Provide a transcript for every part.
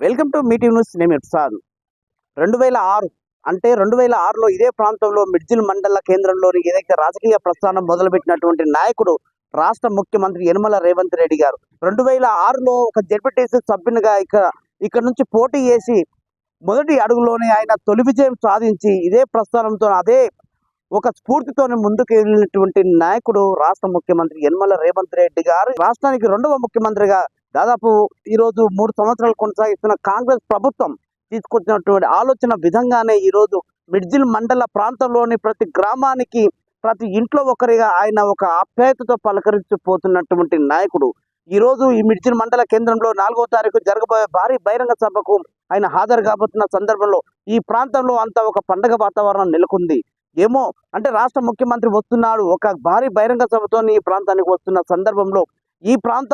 Welcome to meeting news. నేను ఇర్సాద్. 2006 అంటే 2006లో ఇదే ప్రాంతంలో మిడ్జిల్ మండల కేంద్రంలోని ఏదైతే రాజకీయ ప్రస్థానం మొదలుపెట్టినటువంటి నాయకుడు రాష్ట్ర ముఖ్యమంత్రి యనమల రేవంత్ రెడ్డి గారు 2006లో ఒక జెడ్పీటీసీ సభ్యునిగా ఇక్కడ నుంచి పోటీ చేసి మొదటి అడుగులోనే ఆయన తొలి విజయం సాధించి ఇదే ప్రస్థానంతో అదే ఒక స్ఫూర్తితోనే ముందుకు వెళ్ళినటువంటి నాయకుడు రాష్ట్ర ముఖ్యమంత్రి యనమల రేవంత్ రెడ్డి గారు. రాష్ట్రానికి రెండవ ముఖ్యమంత్రిగా దాదాపు ఈరోజు 3 సంవత్సరాలు కొనసాగిస్తున్న కాంగ్రెస్ ప్రభుత్వం తీసుకొచ్చినటువంటి ఆలోచన విధంగానే ఈరోజు మిడ్జిల్ మండల ప్రాంతంలోని ప్రతి గ్రామానికి ప్రతి ఇంట్లో ఒకరిగా ఆయన ఒక ఆప్యాయతతో పలకరించిపోతున్నటువంటి నాయకుడు. ఈరోజు ఈ మిడ్జిల్ మండల కేంద్రంలో 4వ తారీఖు జరగబోయే భారీ బహిరంగ సభకు ఆయన హాజరు కాబోతున్న సందర్భంలో ఈ ప్రాంతంలో అంతా ఒక పండగ వాతావరణం నెలకొంది. ఏమో అంటే రాష్ట్ర ముఖ్యమంత్రి వస్తున్నాడు, ఒక భారీ బహిరంగ సభతో ఈ ప్రాంతానికి వస్తున్న సందర్భంలో ఈ ప్రాంత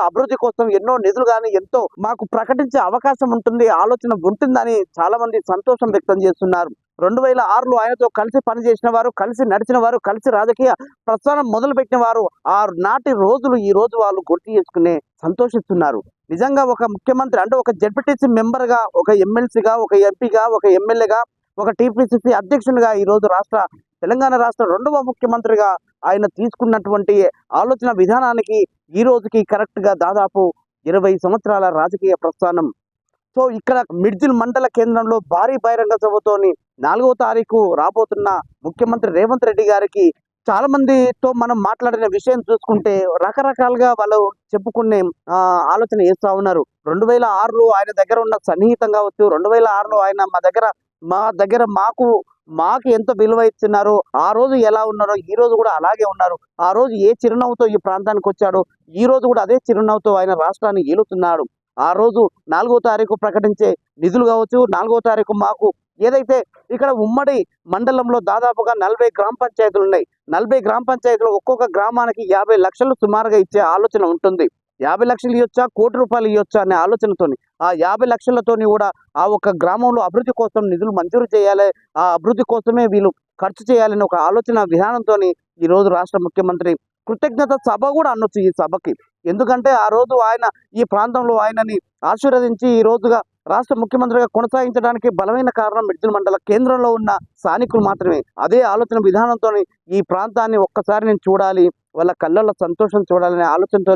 అభివృద్ధి కోసం ఎన్నో నిధులు కానీ ఎంతో మాకు ప్రకటించే అవకాశం ఉంటుంది, ఆలోచన ఉంటుందని చాలా మంది సంతోషం వ్యక్తం చేస్తున్నారు. 2006లో ఆయనతో కలిసి పనిచేసిన వారు, కలిసి నడిచిన వారు, కలిసి రాజకీయ ప్రస్థానం మొదలుపెట్టిన వారు ఆ నాటి రోజులు ఈ రోజు వాళ్ళు గుర్తు చేసుకునే సంతోషిస్తున్నారు. నిజంగా ఒక ముఖ్యమంత్రి అంటే ఒక జెడ్పీటీసీ మెంబర్గా, ఒక ఎమ్మెల్సీగా, ఒక ఎంపీగా, ఒక ఎమ్మెల్యేగా, ఒక టీపీసీసీ అధ్యక్షునిగా ఈరోజు తెలంగాణ రాష్ట్ర రెండవ ముఖ్యమంత్రిగా ఆయన తీసుకున్నటువంటి ఆలోచన విధానానికి ఈ రోజుకి కరెక్ట్గా దాదాపు 20 సంవత్సరాల రాజకీయ ప్రస్థానం. సో ఇక్కడ మిడ్జిల్ మండల కేంద్రంలో భారీ బహిరంగ సభతోని 4వ తారీఖు రాబోతున్న ముఖ్యమంత్రి రేవంత్ రెడ్డి గారికి చాలా మందితో మనం మాట్లాడిన విషయం చూసుకుంటే రకరకాలుగా వాళ్ళు చెప్పుకునే ఆలోచన చేస్తూ ఉన్నారు. 2006లో ఆయన దగ్గర ఉన్న సన్నిహితం కావచ్చు, 2006లో ఆయన మా దగ్గర మాకు ఎంత విలువ ఇచ్చినారో, ఆ రోజు ఎలా ఉన్నారో ఈ రోజు కూడా అలాగే ఉన్నారు. ఆ రోజు ఏ చిరునవ్వుతో ఈ ప్రాంతానికి వచ్చాడో ఈ రోజు కూడా అదే చిరునవ్వుతో ఆయన రాష్ట్రాన్ని ఏలుతున్నాడు. ఆ రోజు 4వ తారీఖు ప్రకటించే నిధులు కావచ్చు, 4వ తారీఖు మాకు ఏదైతే ఇక్కడ ఉమ్మడి మండలంలో దాదాపుగా 40 గ్రామ పంచాయతీలు ఉన్నాయి. 40 గ్రామ పంచాయతీలు ఒక్కొక్క గ్రామానికి 50 లక్షలు సుమారుగా ఇచ్చే ఆలోచన ఉంటుంది. 50 లక్షలు ఇవ్వచ్చా, కోటి రూపాయలు ఇవ్వచ్చా అనే ఆలోచనతోని ఆ 50 లక్షలతోని కూడా ఆ ఒక్క గ్రామంలో అభివృద్ధి కోసం నిధులు మంజూరు చేయాలి, ఆ అభివృద్ధి కోసమే వీళ్ళు ఖర్చు చేయాలని ఒక ఆలోచన విధానంతో ఈరోజు రాష్ట్ర ముఖ్యమంత్రి కృతజ్ఞత సభ కూడా అనొచ్చు ఈ సభకి. ఎందుకంటే ఆ రోజు ఆయన ఈ ప్రాంతంలో ఆయనని ఆశీర్వదించి ఈ రోజుగా రాష్ట్ర ముఖ్యమంత్రిగా కొనసాగించడానికి బలమైన కారణం మిడ్జిల్ మండల కేంద్రంలో ఉన్న స్థానికులు మాత్రమే. అదే ఆలోచన విధానంతో ఈ ప్రాంతాన్ని ఒక్కసారి నేను చూడాలి, వాళ్ళ కళ్ళల్లో సంతోషం చూడాలనే ఆలోచనతో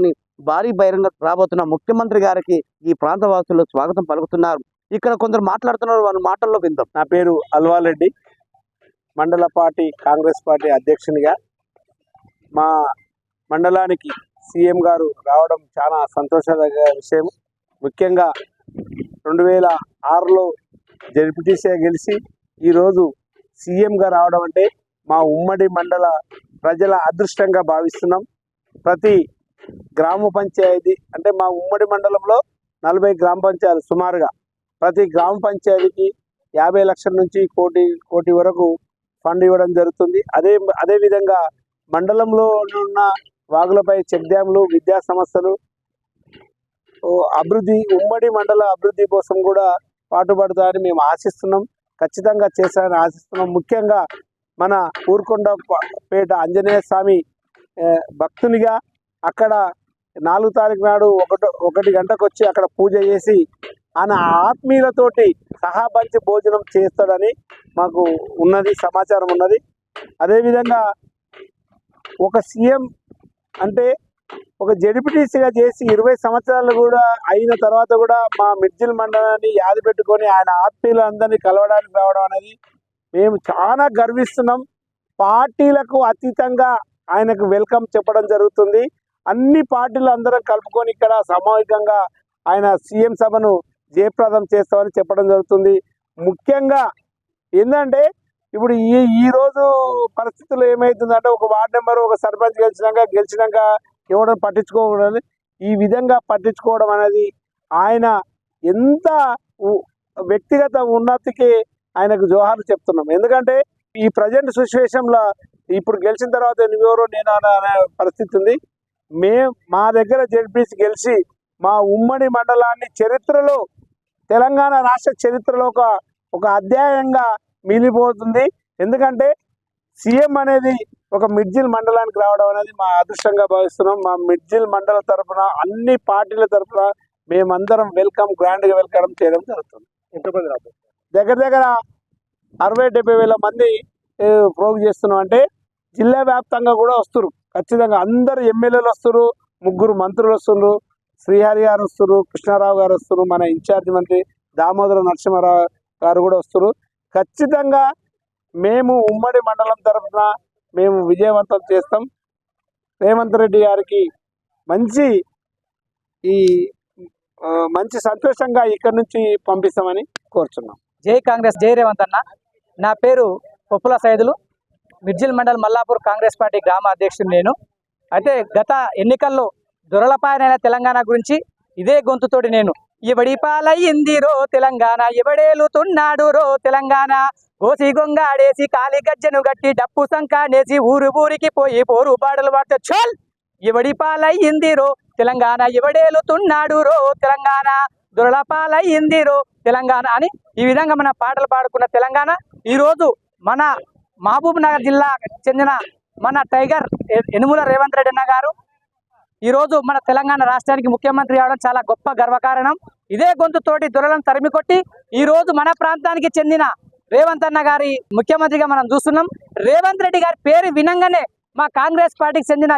భారీ బహిరంగ రాబోతున్న ముఖ్యమంత్రి గారికి ఈ ప్రాంత వాసులు స్వాగతం పలుకుతున్నారు. ఇక్కడ కొందరు మాట్లాడుతున్నారు, వాళ్ళ మాటల్లో విందాం. నా పేరు అల్వారెడ్డి, మండల పార్టీ కాంగ్రెస్ పార్టీ అధ్యక్షునిగా. మా మండలానికి సీఎం గారు రావడం చాలా సంతోషదగ్గ విషయం. ముఖ్యంగా 2006లో జెడ్పీటీసీగా గెలిచి ఈరోజు సీఎంగా రావడం అంటే మా ఉమ్మడి మండల ప్రజల అదృష్టంగా భావిస్తున్నాం. ప్రతి గ్రామ పంచాయతీ అంటే మా ఉమ్మడి మండలంలో 40 గ్రామ పంచాయతీలు సుమారుగా, ప్రతి గ్రామ పంచాయతీకి 50 లక్షల నుంచి కోటి వరకు ఫండ్ ఇవ్వడం జరుగుతుంది. అదేవిధంగా మండలంలో ఉన్న వాగులపై చెక్ డ్యామ్లు, విద్యా సంస్థలు ఉమ్మడి మండల అభివృద్ధి కోసం కూడా పాటుపడతారని మేము ఆశిస్తున్నాం. ఖచ్చితంగా చేస్తారని ఆశిస్తున్నాం. ముఖ్యంగా మన ఊరుకొండపేట ఆంజనేయ స్వామి భక్తునిగా అక్కడ 4వ తారీఖు నాడు 1 గంటకు వచ్చి అక్కడ పూజ చేసి ఆయన ఆత్మీయులతోటి సహాబంచి భోజనం చేస్తాడని మాకు సమాచారం ఉన్నది. అదేవిధంగా ఒక సీఎం అంటే ఒక జెడ్పీటీసీగా చేసి 20 సంవత్సరాలు కూడా అయిన తర్వాత కూడా మా మిడ్జిల్ మండలాన్ని యాది పెట్టుకొని ఆయన ఆత్మీయులందరినీ కలవడానికి రావడం అనేది మేము చాలా గర్విస్తున్నాం. పార్టీలకు అతీతంగా ఆయనకు వెల్కమ్ చెప్పడం జరుగుతుంది. అన్ని పార్టీలు అందరం కలుపుకొని ఇక్కడ సామూహికంగా ఆయన సీఎం సభను జయప్రదం చేస్తామని చెప్పడం జరుగుతుంది. ముఖ్యంగా ఏంటంటే ఇప్పుడు ఈ రోజు పరిస్థితుల్లో ఏమవుతుందంటే ఒక వార్డు నెంబర్, ఒక సర్పంచ్ గెలిచినాక ఎవడో పట్టించుకోకూడదు. ఈ విధంగా పట్టించుకోవడం అనేది ఆయన ఎంత వ్యక్తిగత ఉన్నతికి ఆయనకు జోహార్లు చెప్తున్నాం. ఎందుకంటే ఈ ప్రజెంట్ సిచ్యువేషన్లో ఇప్పుడు గెలిచిన తర్వాత నువ్వెవరో నేను అనే పరిస్థితి ఉంది. మా దగ్గర జెడ్పీసీ గెలిచి మా ఉమ్మడి మండలాన్ని చరిత్రలో, తెలంగాణ రాష్ట్ర చరిత్రలో ఒక అధ్యాయంగా మిగిలిపోతుంది. ఎందుకంటే సీఎం అనేది ఒక మిడ్జిల్ మండలానికి రావడం అనేది మా అదృష్టంగా భావిస్తున్నాం. మా మిడ్జిల్ మండల తరఫున, అన్ని పార్టీల తరఫున మేమందరం గ్రాండ్గా వెల్కమ్ చేయడం జరుగుతుంది. ఎంతమంది రాబోతున్నారు? దగ్గర దగ్గర 60-70 వేల మంది ప్రోగ్ చేస్తున్నాం. అంటే జిల్లా వ్యాప్తంగా కూడా వస్తారు. ఖచ్చితంగా అందరు ఎమ్మెల్యేలు వస్తారు, 3 మంత్రులు వస్తున్నారు, శ్రీహరి గారు వస్తారు, కృష్ణారావు గారు వస్తారు, మన ఇన్ఛార్జ్ మంత్రి దామోదర నరసింహారావు గారు కూడా వస్తారు. ఖచ్చితంగా మేము ఉమ్మడి మండలం తరఫున మేము విజయవంతం చేస్తాం. రేవంత్ రెడ్డి గారికి మంచి సంతోషంగా ఇక్కడి నుంచి పంపిస్తామని కోరుచున్నాం. జై కాంగ్రెస్, జై రేవంత్ అన్న. నా పేరు పొప్పుల సైదులు, మిర్జిల్ మండల్ మల్లాపూర్ కాంగ్రెస్ పార్టీ గ్రామ అధ్యక్షుడు నేను. అయితే గత ఎన్నికల్లో దొరలపాయనైన తెలంగాణ గురించి ఇదే గొంతుతోటి నేను ఎవడి పాలయ్యింది రో తెలంగాణ, ఎవడేలుతున్నాడు రో తెలంగాణ, గోసి గొంగాడేసి కాలి గజ్జను గట్టి డప్పు సంకానేసి ఊరికి పోయి పోరు పాటలు పాడితే చల్ ఎవడి పాలయ్యింది రో తెలంగాణ, ఎవడేలుతున్నాడు రో తెలంగాణ, దొరలపాలయ్యింది రో తెలంగాణ అని ఈ విధంగా మన పాటలు పాడుకున్న తెలంగాణ ఈరోజు మన మహబూబ్ నగర్ జిల్లాకు చెందిన మన టైగర్ యనుమల రేవంత్ రెడ్డి అన్న గారు ఈరోజు మన తెలంగాణ రాష్ట్రానికి ముఖ్యమంత్రి అవడం చాలా గొప్ప గర్వకారణం. ఇదే గొంతుతోటి దొరలను తరిమికొట్టి ఈరోజు మన ప్రాంతానికి చెందిన రేవంత్ అన్న గారి ముఖ్యమంత్రిగా మనం చూస్తున్నాం. రేవంత్ రెడ్డి గారి పేరు వినంగానే మా కాంగ్రెస్ పార్టీకి చెందిన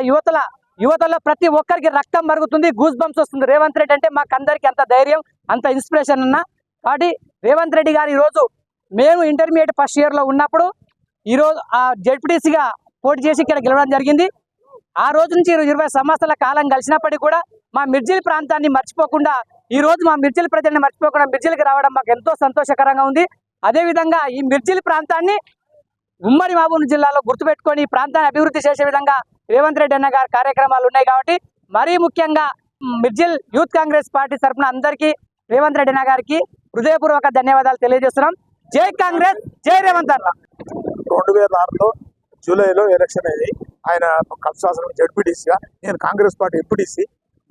యువతలో ప్రతి ఒక్కరికి రక్తం మరుగుతుంది, గూస్ బంప్స్ వస్తుంది. రేవంత్ రెడ్డి అంటే మాకు అందరికి అంత ధైర్యం, అంత ఇన్స్పిరేషన్ ఉన్న కాబట్టి రేవంత్ రెడ్డి గారు ఈరోజు మేము ఇంటర్మీడియట్ ఫస్ట్ ఇయర్లో ఉన్నప్పుడు ఈరోజు ఆ జెడ్పీటీసీగా పోటీ చేసి ఇక్కడ గెలవడం జరిగింది. ఆ రోజు నుంచి 20 సంవత్సరాల కాలం కలిసినప్పటికీ కూడా మా మిర్జిల్ ప్రాంతాన్ని మర్చిపోకుండా ఈరోజు మా మిర్జిల్ ప్రజల్ని మర్చిపోకుండా మిర్జిల్కి రావడం మాకు ఎంతో సంతోషకరంగా ఉంది. అదేవిధంగా ఈ మిర్జిల్ ప్రాంతాన్ని ఉమ్మడి మహబూబ్ జిల్లాలో గుర్తుపెట్టుకొని ఈ ప్రాంతాన్ని అభివృద్ధి చేసే విధంగా రేవంత్ రెడ్డి అన్న గారి కార్యక్రమాలు ఉన్నాయి. కాబట్టి మరీ ముఖ్యంగా మిర్జిల్ యూత్ కాంగ్రెస్ పార్టీ తరఫున అందరికీ రేవంత్ రెడ్డి అన్న గారికి హృదయపూర్వక ధన్యవాదాలు తెలియజేస్తున్నాం. జై కాంగ్రెస్, జై రేవంత్ అన్న. 2006లో జూలైలో ఎలక్షన్ అయ్యి ఆయన కల్పశాసనం జడ్పీటీసీగా, నేను కాంగ్రెస్ పార్టీ ఎంపీటీసీ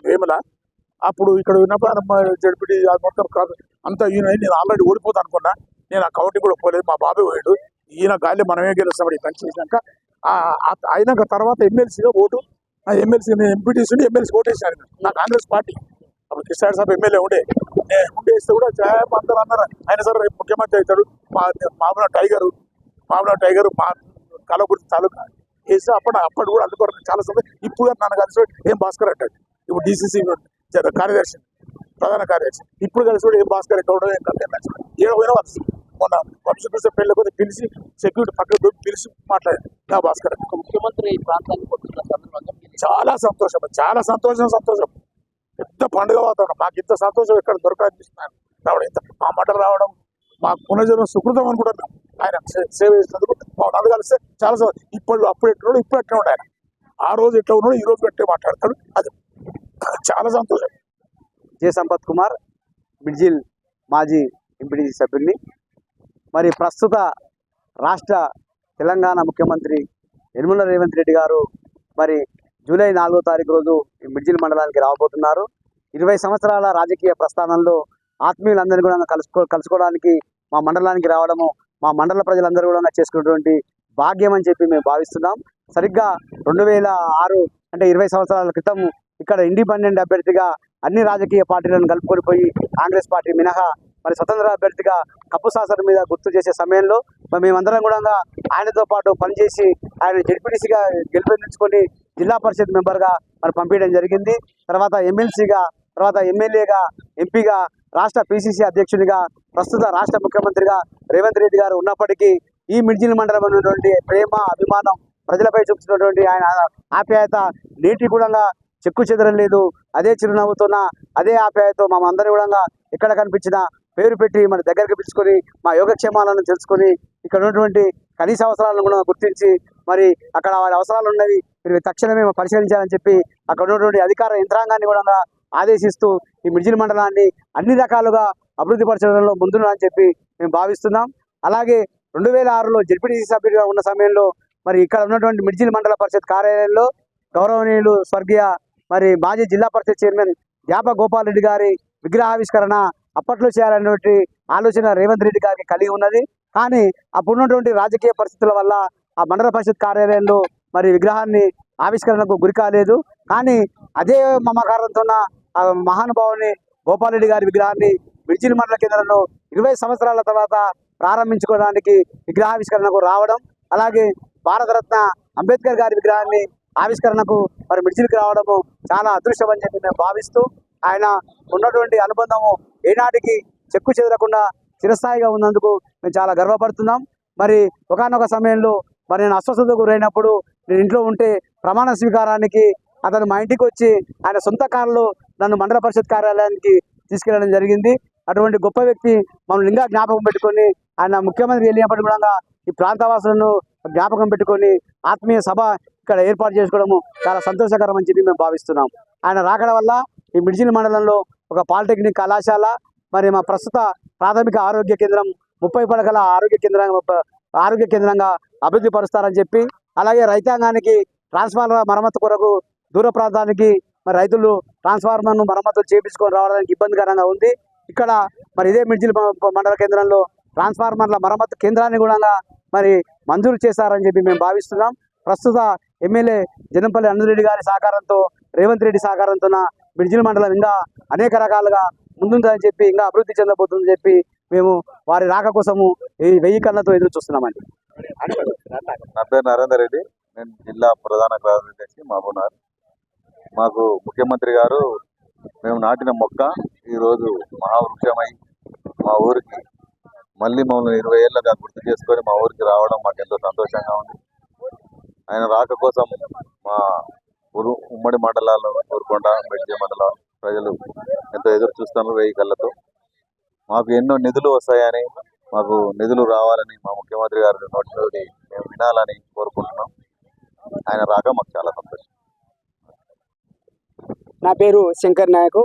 వేముల. అప్పుడు ఇక్కడ ఉన్నప్పుడు జడ్పీటీ మొత్తం అంతా ఈయన నేను ఆల్రెడీ ఓడిపోతాను అనుకున్నా. నేను ఆ కౌంటింగ్ కూడా పోలేదు, మా బాబాయ్ పోయాడు. ఈయన గాలి మనమే గెలుస్తామని పని చేసినాక అయినాక తర్వాత ఎమ్మెల్సీగా ఓటు ఎమ్మెల్సీ ఎంపీటీసీ ఎమ్మెల్సీ ఓటేసాను నా కాంగ్రెస్ పార్టీ. అప్పుడు కృష్ణారెడ్డి సాబ్ ఎమ్మెల్యే ఉండేస్తే కూడా అందరూ అన్నారు ఆయన సార్ రేపు ముఖ్యమంత్రి అవుతాడు. మామూలు టైగర్ మా కలగుర్తి తాలూకా వేసి అప్పుడు కూడా అందుకోవడం చాలా సంతోషం. ఇప్పుడు నన్ను కలిసి ఏం భాస్కర్ అంటాడు, ఇప్పుడు డీసీసీ కార్యదర్శి, ప్రధాన కార్యదర్శి. ఇప్పుడు కలిసి కూడా ఏం భాస్కర్ ఎక్కడ ఏమైనా మొన్న వంశకృష్ణ పెళ్లి కొద్దిగా పిలిచి సెక్యూరిటీ పక్కన పిలిచి మాట్లాడారు నా భాస్కర్. ముఖ్యమంత్రి ఈ ప్రాంతానికి వస్తున్న సందర్భంగా చాలా సంతోషం పెద్ద పండుగ వాతావరణం. మాకు ఇంత సంతోషం ఎక్కడ దొరకనిపిస్తున్నాను రావడం, ఇంత మా మంటలు రావడం మా పునర్జన్మ సుకృతం అనుకుంటున్నాం. ఆయన సేవ చేసినందుకు మా నన్ను కలిస్తే చాలా అప్పుడు ఎట్లా ఉన్నాడు ఆయన. ఆ రోజు ఎట్లా ఉన్నాడు, ఈ రోజు ఎట్లా మాట్లాడతాడు, అది చాలా సంతోషం. జే సంపత్ కుమార్, మిర్జిల్ మాజీ ఎంపీటీసీ సభ్యుల్ని. మరి ప్రస్తుత రాష్ట్ర తెలంగాణ ముఖ్యమంత్రి యనుమల రేవంత్ రెడ్డి గారు మరి జూలై 4వ తారీఖు రోజు ఈ మిర్జిల్ మండలానికి రాబోతున్నారు. 20 సంవత్సరాల రాజకీయ ప్రస్థానంలో ఆత్మీయులందరినీ కూడా కలుసుకోవడానికి మా మండలానికి రావడము మా మండల ప్రజలందరూ కూడా చేసుకున్నటువంటి భాగ్యం అని చెప్పి మేము భావిస్తున్నాం. సరిగ్గా 2006 అంటే 20 సంవత్సరాల క్రితం ఇక్కడ ఇండిపెండెంట్ అభ్యర్థిగా అన్ని రాజకీయ పార్టీలను కలుపుకొని పోయి కాంగ్రెస్ పార్టీ మినహా మరి స్వతంత్ర అభ్యర్థిగా కప్పు శాసనం మీద గుర్తు చేసే సమయంలో మరి మేమందరం కూడా ఆయనతో పాటు పనిచేసి ఆయన జడ్పీటీసీగా గెలుపొందించుకొని జిల్లా పరిషత్ మెంబర్గా మరి పంపించడం జరిగింది. తర్వాత ఎమ్మెల్సీగా, తర్వాత ఎమ్మెల్యేగా, ఎంపీగా, రాష్ట్ర పిసిసి అధ్యక్షునిగా, ప్రస్తుత రాష్ట్ర ముఖ్యమంత్రిగా రేవంత్ రెడ్డి గారు ఉన్నప్పటికీ ఈ మిర్జిల్ మండలం ఉన్నటువంటి ప్రేమ, అభిమానం, ప్రజలపై చూపుతున్నటువంటి ఆయన ఆప్యాయత నేటి కూడా చెక్కు చెదరలేదు. అదే చిరునవ్వుతున్న అదే ఆప్యాయతో మా అందరి కూడా ఎక్కడ కనిపించినా పేరు పెట్టి మన దగ్గరికి పిలుచుకొని మా యోగక్షేమాలను తెలుసుకొని ఇక్కడ ఉన్నటువంటి కనీస అవసరాలను కూడా గుర్తించి మరి అక్కడ వారి అవసరాలు ఉన్నవి మీరు తక్షణమే పరిశీలించాలని చెప్పి అక్కడ ఉన్నటువంటి అధికార యంత్రాంగాన్ని కూడా ఆదేశిస్తూ ఈ మిర్జిల్ మండలాన్ని అన్ని రకాలుగా అభివృద్ధి పరచడంలో ముందున్నారని చెప్పి మేము భావిస్తున్నాం. అలాగే 2006లో జడ్పీటీసీ సభ్యుడిగా ఉన్న సమయంలో మరి ఇక్కడ ఉన్నటువంటి మిర్జిల్ మండల పరిషత్ కార్యాలయంలో గౌరవనీయులు స్వర్గీయ మరి మాజీ జిల్లా పరిషత్ చైర్మన్ యాప గోపాల్ రెడ్డి గారి విగ్రహావిష్కరణ అప్పట్లో చేయాలనేటువంటి ఆలోచన రేవంత్ రెడ్డి గారికి కలిగి ఉన్నది. కానీ అప్పుడున్నటువంటి రాజకీయ పరిస్థితుల వల్ల ఆ మండల పరిషత్ కార్యాలయంలో మరి విగ్రహాన్ని ఆవిష్కరణకు గురి కాలేదు. కానీ అదే మమకారంతో ఉన్న మహానుభావుని గోపాలరెడ్డి గారి విగ్రహాన్ని మిర్జిల్ మండల కేంద్రంలో 20 సంవత్సరాల తర్వాత ప్రారంభించుకోవడానికి విగ్రహావిష్కరణకు రావడం, అలాగే భారతరత్న అంబేద్కర్ గారి విగ్రహాన్ని ఆవిష్కరణకు మరి మిర్జిల్కి రావడము చాలా అదృష్టం అని చెప్పి మేము భావిస్తూ, ఆయన ఉన్నటువంటి అనుబంధము ఏనాటికి చెక్కు చెదరకుండా చిరస్థాయిగా ఉన్నందుకు మేము చాలా గర్వపడుతున్నాం. మరి ఒకానొక సమయంలో మరి నేను అస్వస్థతకు గురైనప్పుడు నేను ఇంట్లో ఉంటే ప్రమాణ స్వీకారానికి అతను మా ఇంటికి వచ్చి ఆయన సొంత కారులో నన్ను మండల పరిషత్ కార్యాలయానికి తీసుకెళ్లడం జరిగింది. అటువంటి గొప్ప వ్యక్తి మమ్మల్ని ఇంకా జ్ఞాపకం పెట్టుకొని, ఆయన ముఖ్యమంత్రి వెళ్ళినప్పటి కూడా ఈ ప్రాంతవాసులను జ్ఞాపకం పెట్టుకొని ఆత్మీయ సభ ఇక్కడ ఏర్పాటు చేసుకోవడము చాలా సంతోషకరం అని చెప్పి మేము భావిస్తున్నాం. ఆయన రాకడం వల్ల ఈ మిర్జిల్ మండలంలో ఒక పాలిటెక్నిక్ కళాశాల, మరి మా ప్రస్తుత ప్రాథమిక ఆరోగ్య కేంద్రం 30 పడకల ఆరోగ్య కేంద్రంగా అభివృద్ధి పరుస్తారని చెప్పి, అలాగే రైతాంగానికి ట్రాన్స్ఫార్మర్ మరమ్మతు కొరకు దూర ప్రాంతానికి మరి రైతులు ట్రాన్స్ఫార్మర్ను మరమ్మతులు చేయించుకొని రావడానికి ఇబ్బందికరంగా ఉంది. ఇక్కడ మరి ఇదే మిర్జిల్ మండల కేంద్రంలో ట్రాన్స్ఫార్మర్ల మరమ్మతు కేంద్రాన్ని కూడా మరి మంజూరు చేశారని చెప్పి మేము భావిస్తున్నాం. ప్రస్తుత ఎమ్మెల్యే జనంపల్లి అనంతరెడ్డి గారి సహకారంతో, రేవంత్ రెడ్డి సహకారంతో మిర్జిల్ మండలం ఇంకా అనేక రకాలుగా ముందుందని చెప్పి, ఇంకా అభివృద్ధి చెందబోతుందని చెప్పి మేము వారి రాక కోసము ఈ 1000 కళ్ళతో ఎదురు చూస్తున్నామండి. నా పేరు నరేందర్ రెడ్డి, నేను జిల్లా ప్రధాన కార్యదర్శి మహబూబ్నగర్. మాకు ముఖ్యమంత్రి గారు మేము నాటిన మొక్క ఈరోజు మహావృక్షమై మా ఊరికి మళ్ళీ మమ్మల్ని 20 ఏళ్ళగా గుర్తు చేసుకొని మా ఊరికి రావడం మాకు ఎంతో సంతోషంగా ఉంది. ఆయన రాక కోసం మా ఉమ్మడి మండలాల్లో ఊరుకొండ, మిర్జిల్ మండలం ప్రజలు ఎంతో ఎదురు చూస్తున్నారు 1000 కళ్ళతో. మాకు ఎన్నో నిధులు వస్తాయని, మాకు నిధులు రావాలని మా ముఖ్యమంత్రి గారి నోటి నుండి మేము వినాలని కోరుకుంటున్నాం. ఆయన రాక మాకు చాలా సంతోషం. నా పేరు శంకర్ నాయకు,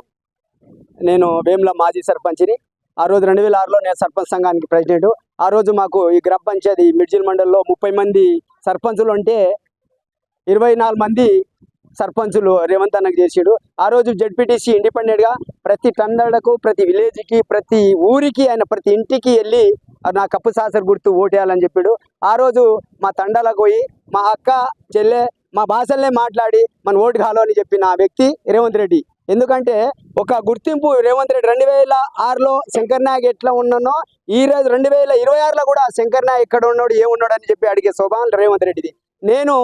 నేను వేముల మాజీ సర్పంచ్ని. ఆ రోజు 2006లో నేను సర్పంచ్ సంఘానికి ప్రెసిడెంట్. ఆ రోజు మాకు ఈ గ్రామ పంచాయతీ మిర్జిల్ మండలంలో 30 మంది సర్పంచులు ఉంటే 24 మంది సర్పంచులు రేవంత్ అన్నకు చేసాడు. ఆ రోజు జెడ్పీటీసీ ఇండిపెండెంట్గా ప్రతి తండలకు, ప్రతి విలేజ్కి, ప్రతి ఊరికి, ఆయన ప్రతి ఇంటికి వెళ్ళి నా కప్పు సాసర్ గుర్తు ఓటేయాలని చెప్పాడు. ఆ రోజు మా తండాలకు పోయి మా అక్క చెల్లె మా భాషలనే మాట్లాడి మన ఓటు కాలో అని చెప్పిన వ్యక్తి రేవంత్ రెడ్డి. ఎందుకంటే ఒక గుర్తింపు రేవంత్ రెడ్డి 2006లో శంకర్ నాయక్ ఎట్లా ఉన్నానో ఈ రోజు 2026లో కూడా శంకర్ నాయక్ ఎక్కడ ఉన్నాడు, ఏమున్నాడు అని చెప్పి అడిగే స్వభావం రేవంత్ రెడ్డిది. నేను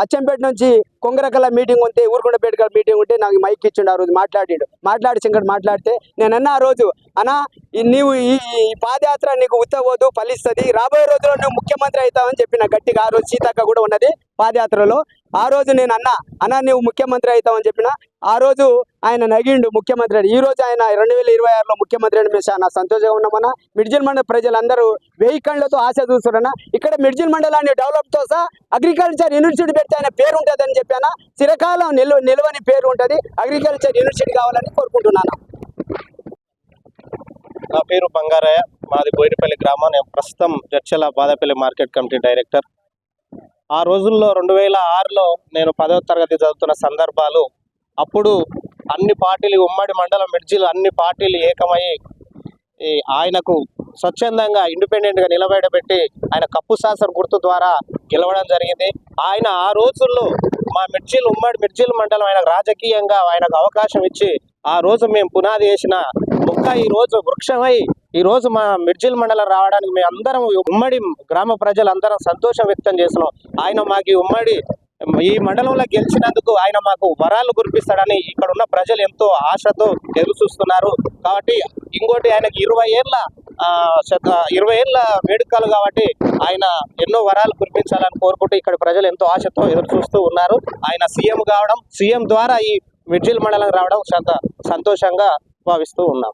అచ్చంపేట నుంచి కొంగరకల మీటింగ్ ఉంటే, ఊరుకొండపేట మీటింగ్ ఉంటే నాకు మైక్ ఇచ్చిండు. ఆ రోజు మాట్లాడి శంకర్ మాట్లాడితే నేనన్నా ఆ రోజు, అన్నా నీవు ఈ పాదయాత్ర నీకు ఉత్తవద్దు, ఫలిస్తుంది, రాబోయే రోజుల్లో నువ్వు ముఖ్యమంత్రి అవుతావని చెప్పిన గట్టిగా. ఆ రోజు సీతక్క కూడా ఉన్నది పాదయాత్రలో. ఆ రోజు నేను అన్నా నువ్వు ముఖ్యమంత్రి అవుతావని చెప్పిన. ఆ రోజు ఆయన నగిండు ముఖ్యమంత్రి. ఈ రోజు ఆయన 2026లో ముఖ్యమంత్రి అని మేము చాలా సంతోషంగా ఉన్నామన్నా. మిర్జిల్ మండల ప్రజలందరూ 1000 కళ్ళతో ఆశ చూస్తున్నారన్నా. ఇక్కడ మిర్జిల్ మండలాన్ని డెవలప్తో సహా అగ్రికల్చర్ యూనివర్సిటీ పెడితే ఆయన పేరు ఉంటుందని చెప్పాను. చిరకాలం నిలవని పేరు ఉంటుంది. అగ్రికల్చర్ యూనివర్సిటీ కావాలని కోరుకుంటున్నాను. నా పేరు బంగారయ్య, మాది బోయినపల్లి గ్రామం. నేను ప్రస్తుతం జడ్చల బాదపల్లి మార్కెట్ కమిటీ డైరెక్టర్. ఆ రోజుల్లో 2006లో నేను 10వ తరగతి చదువుతున్న సందర్భాలు. అప్పుడు అన్ని పార్టీలు, ఉమ్మడి మండలం మిర్జిల్ అన్ని పార్టీలు ఏకమై ఆయనకు స్వచ్ఛందంగా ఇండిపెండెంట్గా నిలబెట్టి ఆయన కప్పు సాసర్ గుర్తు ద్వారా గెలవడం జరిగింది. ఆయన ఆ రోజుల్లో మా ఉమ్మడి మిర్జిల్ మండలం ఆయనకు రాజకీయంగా ఆయనకు అవకాశం ఇచ్చి ఆ రోజు మేము పునాది వేసిన మొక్క ఈరోజు వృక్షమై ఈరోజు మా మిర్జిల్ మండలం రావడానికి మేము అందరం ఉమ్మడి గ్రామ ప్రజలందరం సంతోషం వ్యక్తం చేస్తున్నాం. ఆయన మాకు ఉమ్మడి ఈ మండలంలో గెలిచినందుకు ఆయన మాకు వరాలు కురిపిస్తాడని ఇక్కడ ఉన్న ప్రజలు ఎంతో ఆశతో ఎదురు చూస్తున్నారు. కాబట్టి ఇంకోటి ఆయనకి 20 ఏళ్ళ వేడుకలు కాబట్టి ఆయన ఎన్నో వరాలు కురిపించాలని కోరుకుంటూ ఇక్కడ ప్రజలు ఎంతో ఆశతో ఎదురు చూస్తూ ఉన్నారు. ఆయన సీఎం కావడం, సీఎం ద్వారా ఈ మిర్జిల్ మండలం రావడం చాలా సంతోషంగా భావిస్తూ ఉన్నాం.